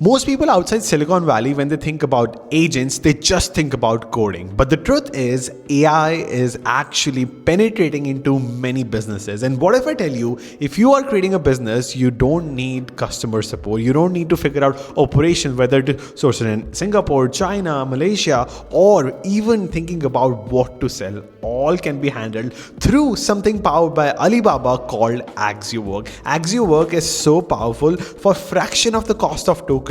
Most people outside Silicon Valley, when they think about agents, they just think about coding. But the truth is, AI is actually penetrating into many businesses. And what if I tell you, if you are creating a business, you don't need customer support. You don't need to figure out operations, whether to source it in Singapore, China, Malaysia, or even thinking about what to sell. All can be handled through something powered by Alibaba called Accio Work. Accio Work is so powerful. For fraction of the cost of tokens,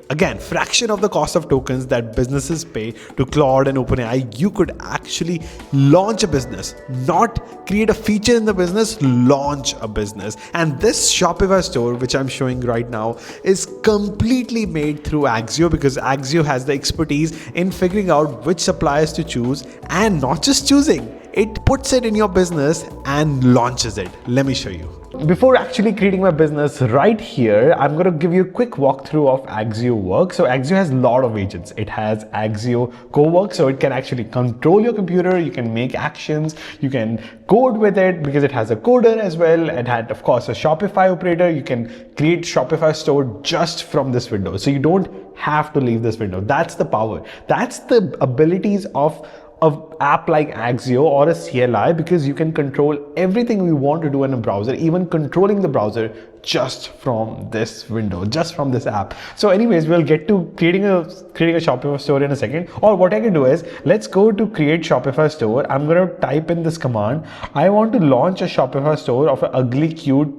again, fraction of the cost of tokens that businesses pay to Claude and OpenAI, you could actually launch a business, not create a feature in the business, launch a business. And this Shopify store, which I'm showing right now, is completely made through Accio, because Accio has the expertise in figuring out which suppliers to choose, and not just choosing, it puts it in your business and launches it. Let me show you. Before actually creating my business right here, I'm going to give you a quick walkthrough of Accio Work. So Accio has a lot of agents. It has Accio Co-work, so it can actually control your computer. You can make actions. You can code with it because it has a coder as well. It had, of course, a Shopify operator. You can create Shopify store just from this window. So you don't have to leave this window. That's the power. That's the abilities of an app like Accio or a CLI, because you can control everything you want to do in a browser, even controlling the browser just from this window, just from this app. So anyways, we'll get to creating a Shopify store in a second. Or what I can do is, let's go to create Shopify store. I'm going to type in this command. I want to launch a Shopify store of an ugly, cute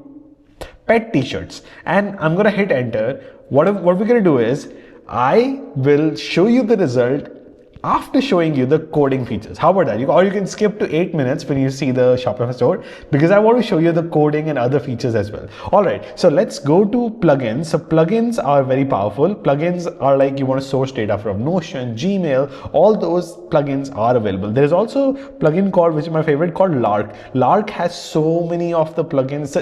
pet t-shirts, and I'm going to hit enter. What we're going to do is, I will show you the result after showing you the coding features. How about that? Or you can skip to 8 minutes when you see the Shopify store, because I want to show you the coding and other features as well. All right, so let's go to plugins. So plugins are very powerful. Plugins are like, you want to source data from Notion, Gmail, all those plugins are available. There is also a plugin called, which is my favorite, called Lark. Lark has so many of the plugins.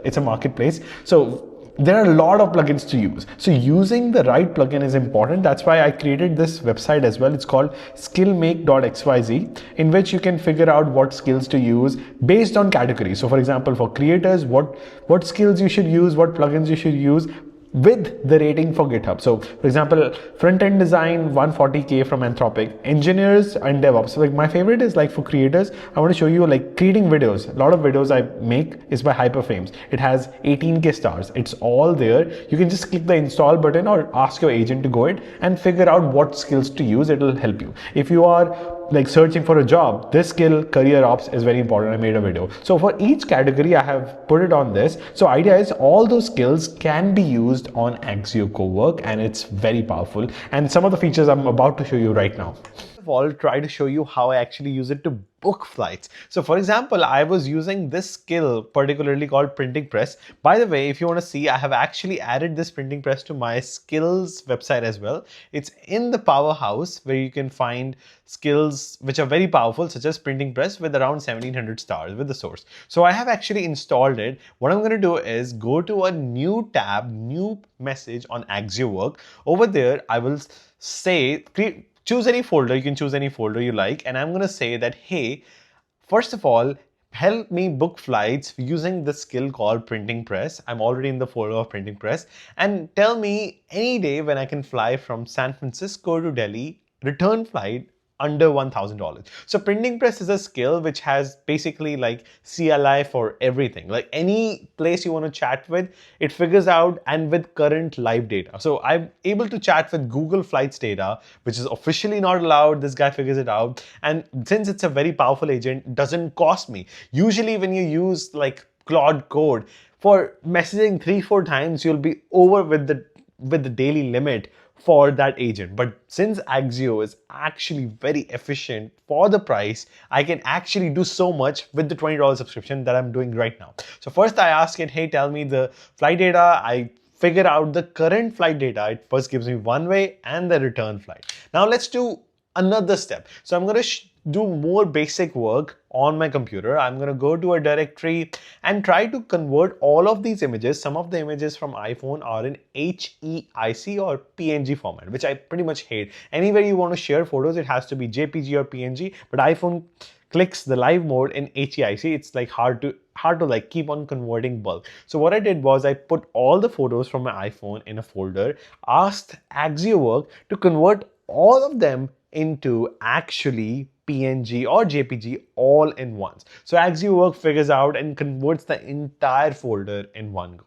It's a marketplace. So there are a lot of plugins to use. So using the right plugin is important. That's why I created this website as well. It's called skillmake.xyz, in which you can figure out what skills to use based on category. So for example, for creators, what skills you should use, what plugins you should use, with the rating for GitHub. So for example, front-end design, 140K from Anthropic. Engineers and DevOps. So like my favorite is like for creators, I want to show you like creating videos. A lot of videos I make is by Hyperframes. It has 18K stars. It's all there. You can just click the install button or ask your agent to go it and figure out what skills to use. It'll help you. If you are like searching for a job, this skill, career ops, is very important. I made a video. So for each category, I have put it on this. So idea is all those skills can be used on Accio Co-work, and it's very powerful. And some of the features I'm about to show you right now. First of all, try to show you how I actually use it to book flights. So for example, I was using this skill particularly called printing press. By the way, if you want to see, I have actually added this printing press to my skills website as well. It's in the powerhouse, where you can find skills which are very powerful, such as printing press, with around 1700 stars with the source. So I have actually installed it. What I'm going to do is go to a new tab, new message on Accio Work. Over there, I will say, choose any folder. You can choose any folder you like. And I'm going to say that, hey, first of all, help me book flights using the skill called printing press. I'm already in the folder of printing press. And tell me any day when I can fly from San Francisco to Delhi, return flight under $1,000. So printing press is a skill which has basically like CLI for everything. Like any place you want to chat with, it figures out, and with current live data. So I'm able to chat with Google Flights data, which is officially not allowed. This guy figures it out. And since it's a very powerful agent, it doesn't cost me. Usually when you use like Claude code, for messaging 3-4 times, you'll be over with the daily limit for that agent. But since Accio is actually very efficient for the price, I can actually do so much with the $20 subscription that I'm doing right now. So first I ask it, hey, tell me the flight data. I figure out the current flight data. It first gives me one way and the return flight. Now let's do another step. So I'm going to do more basic work on my computer. I'm going to go to a directory and try to convert all of these images. Some of the images from iPhone are in HEIC or PNG format, which I pretty much hate. Anywhere you want to share photos, it has to be JPG or PNG, but iPhone clicks the live mode in HEIC. It's like hard hard to like keep on converting bulk. So what I did was I put all the photos from my iPhone in a folder, asked Accio to convert all of them into actually PNG or JPG all in once. So Accio figures out and converts the entire folder in one go.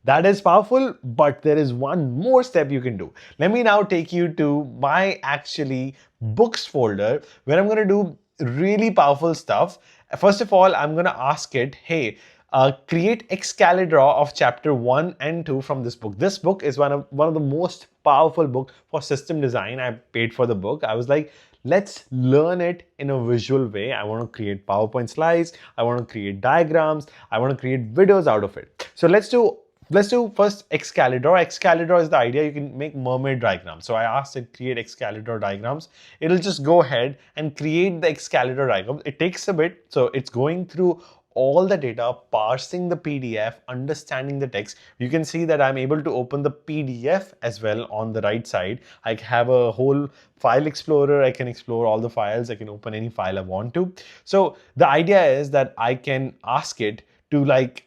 That is powerful, but there is one more step you can do. Let me now take you to my actually books folder where I'm going to do really powerful stuff. First of all, I'm going to ask it, hey, create Excalidraw of chapter 1 and 2 from this book. This book is one of the most powerful book for system design. I paid for the book. I was like, let's learn it in a visual way. I want to create PowerPoint slides. I want to create diagrams. I want to create videos out of it. So let's do first Excalidraw. Excalidraw is the idea you can make mermaid diagrams. So I asked it create Excalidraw diagrams. It'll just go ahead and create the Excalidraw diagram. It takes a bit. So it's going through all the data, parsing the PDF, understanding the text. You can see that I'm able to open the PDF as well on the right side. I have a whole file explorer. I can explore all the files. I can open any file I want to. So the idea is that I can ask it to like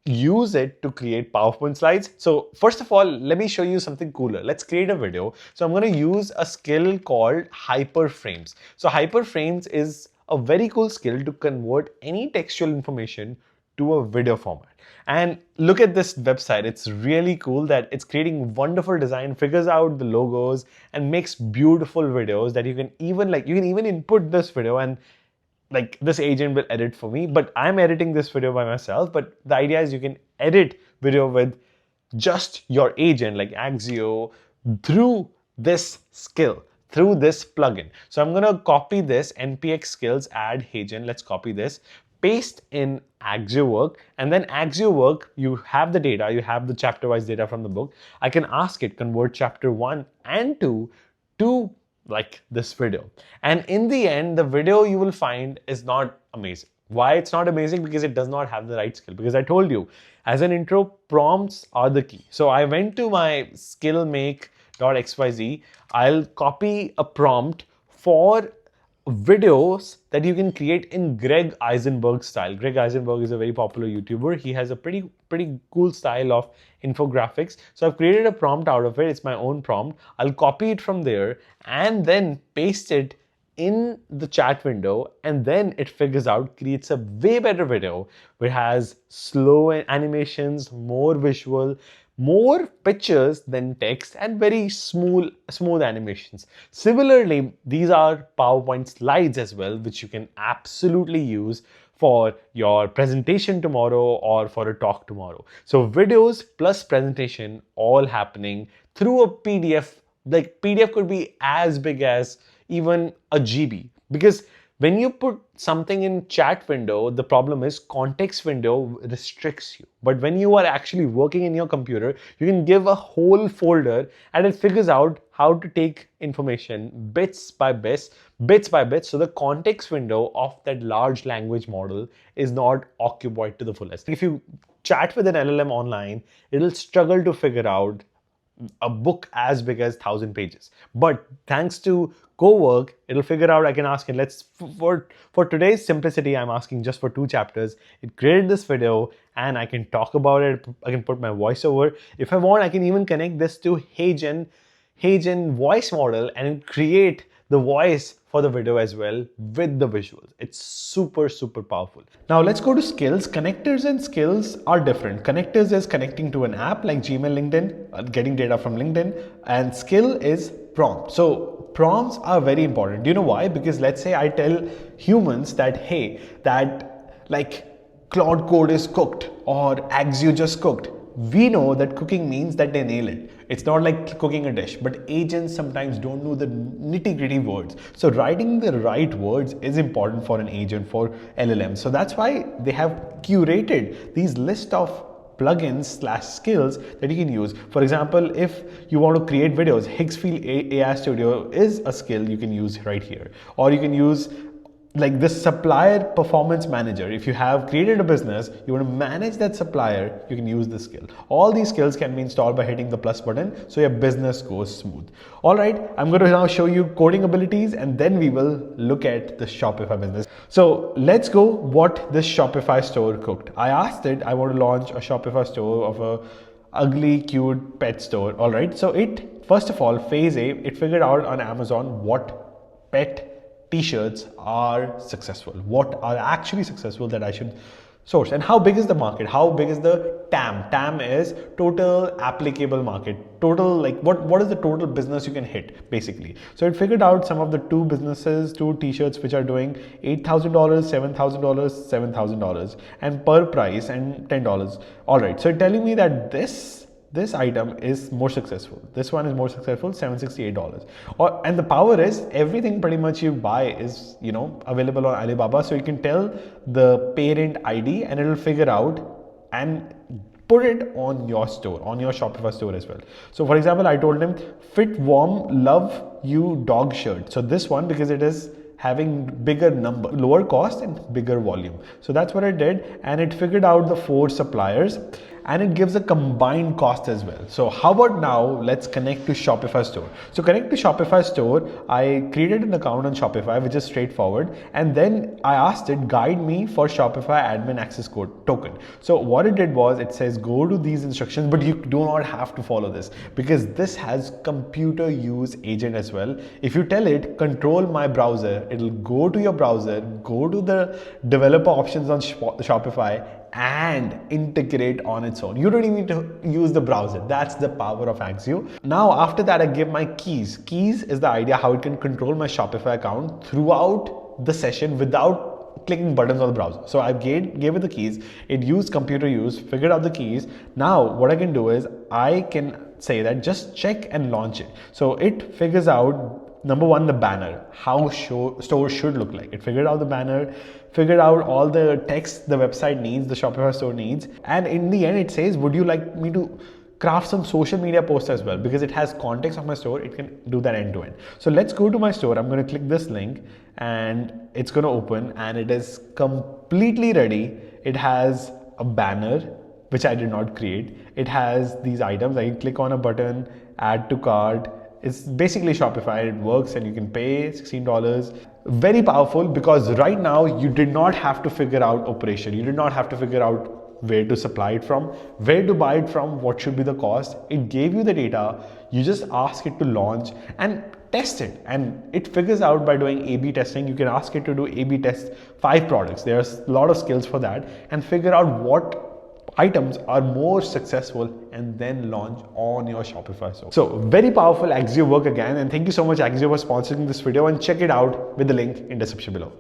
use it to create PowerPoint slides. So first of all, let me show you something cooler. Let's create a video. So I'm going to use a skill called hyperframes. So hyperframes is a very cool skill to convert any textual information to a video format. And look at this website. It's really cool that it's creating wonderful design, figures out the logos and makes beautiful videos that you can even input this video and like this agent will edit for me, but I'm editing this video by myself. But the idea is you can edit video with just your agent like Accio through this skill, through this plugin. So I'm going to copy this npx skills add agent. Let's copy this, paste in Accio, and then Accio, you have the data, you have the chapter wise data from the book. I can ask it convert chapter 1 and 2 to like this video. And in the end, the video you will find is not amazing. Why it's not amazing? Because it does not have the right skill. Because I told you, as an intro, prompts are the key. So I went to my skillmake.xyz. I'll copy a prompt for videos that you can create in Greg Eisenberg style. Greg Eisenberg is a very popular YouTuber. He has a pretty cool style of infographics. So I've created a prompt out of it. It's my own prompt. I'll copy it from there and then paste it in the chat window, and then it figures out, creates a way better video which has slow animations, more visual, more pictures than text, and very smooth animations. Similarly, these are PowerPoint slides as well, which you can absolutely use for your presentation tomorrow or for a talk tomorrow. So videos plus presentation all happening through a PDF. Like PDF could be as big as even a GB, because when you put something in chat window, the problem is context window restricts you. But when you are actually working in your computer, you can give a whole folder and it figures out how to take information bits by bits. So the context window of that large language model is not occupied to the fullest. If you chat with an LLM online, it'll struggle to figure out a book as big as 1,000 pages. But thanks to Cowork, it'll figure out. I can ask it, for today's simplicity, I'm asking just for 2 chapters. It created this video and I can talk about it. I can put my voiceover. If I want, I can even connect this to Hagen voice model and create the voice for the video as well with the visuals. It's super powerful. Now let's go to skills. Connectors and skills are different. Connectors is connecting to an app like Gmail, LinkedIn, getting data from LinkedIn, and skill is prompt. So prompts are very important. Do you know why? Because let's say I tell humans that, hey, that like Claude Code is cooked or Accio just cooked. We know that cooking means that they nail it. It's not like cooking a dish, but agents sometimes don't know the nitty-gritty words. So writing the right words is important for an agent, for LLM. So that's why they have curated these list of plugins/skills that you can use. For example, if you want to create videos, Higgsfield AI Studio is a skill you can use right here. Or you can use like this supplier performance manager. If you have created a business, you want to manage that supplier, you can use this skill. All these skills can be installed by hitting the plus button, so your business goes smooth. All right, I'm going to now show you coding abilities, and then we will look at the Shopify business. So let's go what this Shopify store cooked. I asked it, I want to launch a Shopify store of a ugly cute pet store. All right, so it, first of all, phase A, it figured out on Amazon what pet t-shirts are successful, what are actually successful that I should source, and how big is the market, how big is the TAM is total applicable market, total, like what is the total business you can hit basically. So it figured out some of the two t-shirts which are doing $8,000, $7,000, $7,000 and per price and $10. All right, so it's telling me that this item is more successful. This one is more successful, $768. And the power is everything pretty much you buy is, available on Alibaba. So you can tell the parent ID and it'll figure out and put it on your store, on your Shopify store as well. So for example, I told him fit, warm, love you dog shirt. So this one, because it is having bigger number, lower cost and bigger volume. So that's what I did, and it figured out the 4 suppliers and it gives a combined cost as well. So how about now let's connect to Shopify store. So connect to Shopify store, I created an account on Shopify, which is straightforward, and then I asked it guide me for Shopify admin access code token. So what it did was it says go to these instructions, but you do not have to follow this because this has computer use agent as well. If you tell it control my browser, it'll go to your browser, go to the developer options on Shopify and integrate on its own. You don't even need to use the browser. That's the power of Accio. Now after that, I give my keys. Keys is the idea how it can control my Shopify account throughout the session without clicking buttons on the browser. So I gave it the keys. It used computer use, figured out the keys. Now what I can do is I can say that just check and launch it. So it figures out number one, the banner, how store should look like. It figured out the banner, figured out all the text the website needs, the Shopify store needs. And in the end, it says, would you like me to craft some social media posts as well? Because it has context of my store, it can do that end to end. So let's go to my store. I'm going to click this link and it's going to open and it is completely ready. It has a banner, which I did not create. It has these items. I can click on a button, add to cart. It's basically Shopify. It works and you can pay $16. Very powerful because right now you did not have to figure out operation. You did not have to figure out where to supply it from, where to buy it from, what should be the cost. It gave you the data. You just ask it to launch and test it. And it figures out by doing A/B testing. You can ask it to do A/B test 5 products. There's a lot of skills for that and figure out what items are more successful and then launch on your Shopify store. So very powerful Accio work again, and thank you so much Accio for sponsoring this video, and check it out with the link in description below.